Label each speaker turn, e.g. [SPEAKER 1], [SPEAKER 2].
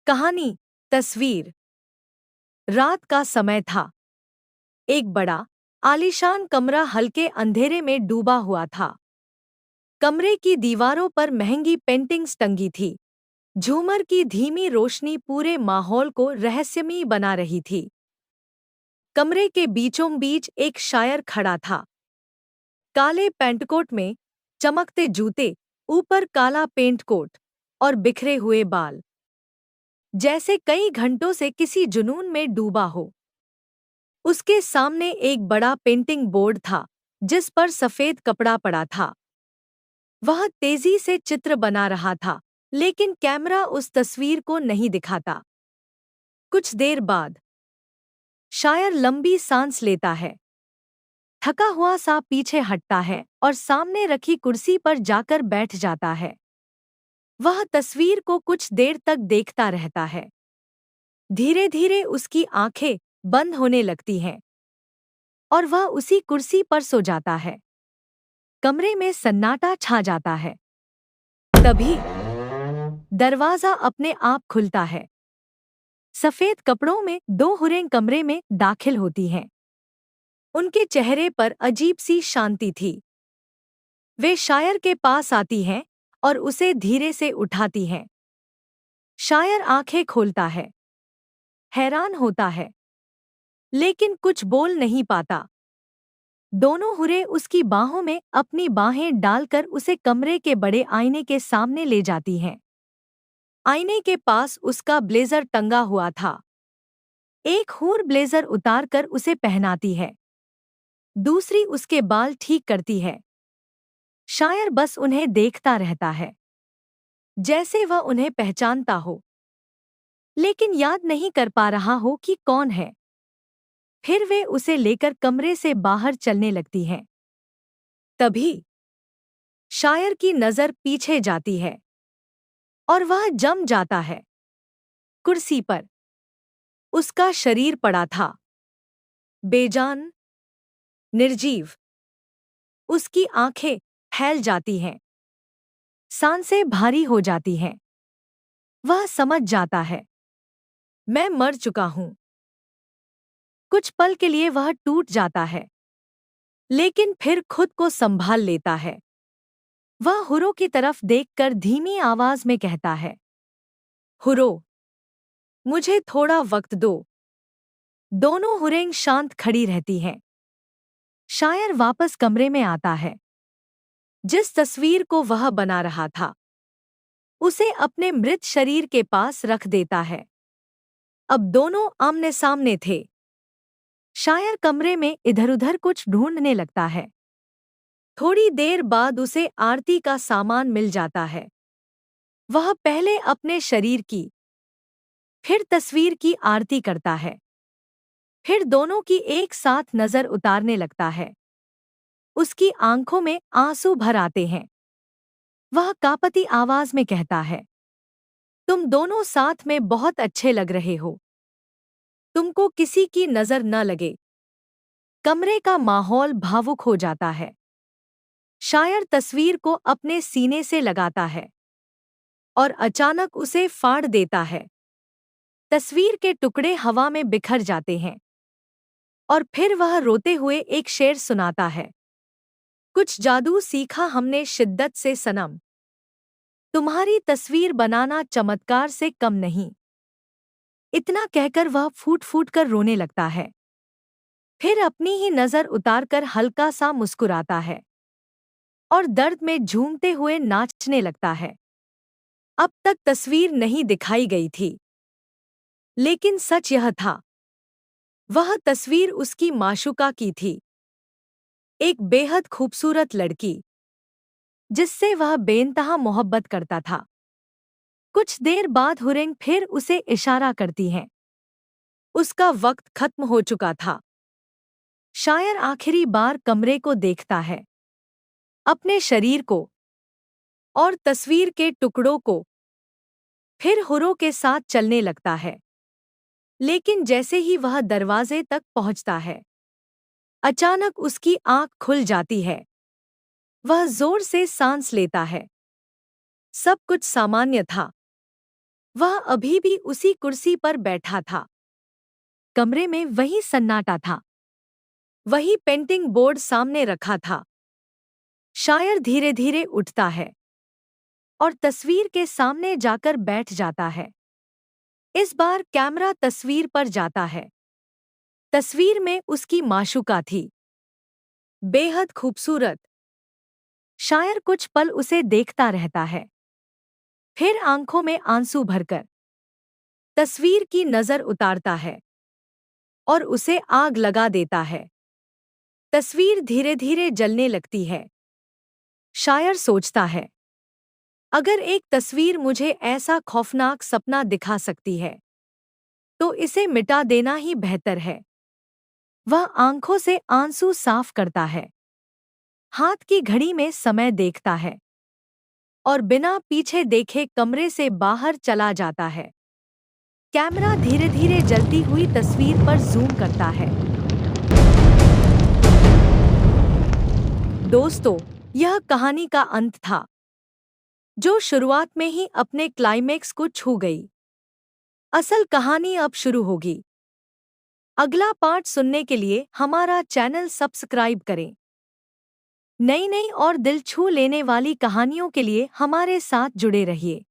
[SPEAKER 1] कहानी। तस्वीर। रात का समय था। एक बड़ा आलीशान कमरा हल्के अंधेरे में डूबा हुआ था। कमरे की दीवारों पर महंगी पेंटिंग्स टंगी थी। झूमर की धीमी रोशनी पूरे माहौल को रहस्यमयी बना रही थी। कमरे के बीचों बीच एक शायर खड़ा था। काले पेंटकोट में, चमकते जूते, ऊपर काला पेंट कोट और बिखरे हुए बाल, जैसे कई घंटों से किसी जुनून में डूबा हो। उसके सामने एक बड़ा पेंटिंग बोर्ड था जिस पर सफेद कपड़ा पड़ा था। वह तेजी से चित्र बना रहा था, लेकिन कैमरा उस तस्वीर को नहीं दिखाता। कुछ देर बाद शायर लंबी सांस लेता है, थका हुआ सा पीछे हटता है और सामने रखी कुर्सी पर जाकर बैठ जाता है। वह तस्वीर को कुछ देर तक देखता रहता है। धीरे धीरे उसकी आंखें बंद होने लगती हैं और वह उसी कुर्सी पर सो जाता है। कमरे में सन्नाटा छा जाता है। तभी दरवाजा अपने आप खुलता है। सफेद कपड़ों में दो हुरें कमरे में दाखिल होती हैं। उनके चेहरे पर अजीब सी शांति थी। वे शायर के पास आती हैं और उसे धीरे से उठाती हैं। शायर आंखें खोलता है, हैरान होता है, लेकिन कुछ बोल नहीं पाता। दोनों हुरें उसकी बाहों में अपनी बाहें डालकर उसे कमरे के बड़े आईने के सामने ले जाती हैं। आईने के पास उसका ब्लेजर टंगा हुआ था। एक हूर ब्लेजर उतारकर उसे पहनाती है, दूसरी उसके बाल ठीक करती है। शायर बस उन्हें देखता रहता है, जैसे वह उन्हें पहचानता हो, लेकिन याद नहीं कर पा रहा हो कि कौन है। फिर वे उसे लेकर कमरे से बाहर चलने लगती हैं। तभी शायर की नजर पीछे जाती है और वह जम जाता है। कुर्सी पर उसका शरीर पड़ा था, बेजान, निर्जीव। उसकी आंखें फैल जाती हैं, सांसें भारी हो जाती हैं। वह समझ जाता है, मैं मर चुका हूं। कुछ पल के लिए वह टूट जाता है, लेकिन फिर खुद को संभाल लेता है। वह हुरो की तरफ देखकर धीमी आवाज में कहता है, हुरो, मुझे थोड़ा वक्त दो। दोनों हुरें शांत खड़ी रहती हैं। शायर वापस कमरे में आता है। जिस तस्वीर को वह बना रहा था, उसे अपने मृत शरीर के पास रख देता है। अब दोनों आमने सामने थे। शायर कमरे में इधर-उधर कुछ ढूंढने लगता है। थोड़ी देर बाद उसे आरती का सामान मिल जाता है। वह पहले अपने शरीर की, फिर तस्वीर की आरती करता है। फिर दोनों की एक साथ नजर उतारने लगता है। उसकी आंखों में आंसू भर आते हैं। वह कांपती आवाज में कहता है, तुम दोनों साथ में बहुत अच्छे लग रहे हो। तुमको किसी की नजर न लगे। कमरे का माहौल भावुक हो जाता है। शायर तस्वीर को अपने सीने से लगाता है और अचानक उसे फाड़ देता है। तस्वीर के टुकड़े हवा में बिखर जाते हैं और फिर वह रोते हुए एक शेर सुनाता है, कुछ जादू सीखा हमने शिद्दत से सनम। तुम्हारी तस्वीर बनाना चमत्कार से कम नहीं। इतना कहकर वह फूट फूट कर रोने लगता है। फिर अपनी ही नजर उतारकर हल्का सा मुस्कुराता है और दर्द में झूमते हुए नाचने लगता है। अब तक तस्वीर नहीं दिखाई गई थी, लेकिन सच यह था, वह तस्वीर उसकी माशूका की थी। एक बेहद खूबसूरत लड़की, जिससे वह बेइंतहा मोहब्बत करता था। कुछ देर बाद हुरें फिर उसे इशारा करती हैं। उसका वक्त खत्म हो चुका था। शायर आखिरी बार कमरे को देखता है, अपने शरीर को और तस्वीर के टुकड़ों को। फिर हुरों के साथ चलने लगता है, लेकिन जैसे ही वह दरवाजे तक पहुंचता है, अचानक उसकी आंख खुल जाती है। वह जोर से सांस लेता है। सब कुछ सामान्य था। वह अभी भी उसी कुर्सी पर बैठा था। कमरे में वही सन्नाटा था। वही पेंटिंग बोर्ड सामने रखा था। शायर धीरे धीरे उठता है और तस्वीर के सामने जाकर बैठ जाता है। इस बार कैमरा तस्वीर पर जाता है। तस्वीर में उसकी माशूका थी, बेहद खूबसूरत। शायर कुछ पल उसे देखता रहता है, फिर आंखों में आंसू भरकर तस्वीर की नजर उतारता है और उसे आग लगा देता है। तस्वीर धीरे धीरे जलने लगती है। शायर सोचता है, अगर एक तस्वीर मुझे ऐसा खौफनाक सपना दिखा सकती है तो इसे मिटा देना ही बेहतर है। वह आंखों से आंसू साफ करता है, हाथ की घड़ी में समय देखता है और बिना पीछे देखे कमरे से बाहर चला जाता है। कैमरा धीरे धीरे जलती हुई तस्वीर पर जूम करता है। दोस्तों, यह कहानी का अंत था, जो शुरुआत में ही अपने क्लाइमेक्स को छू गई। असल कहानी अब शुरू होगी। अगला पार्ट सुनने के लिए हमारा चैनल सब्सक्राइब करें। नई नई और दिल छू लेने वाली कहानियों के लिए हमारे साथ जुड़े रहिए।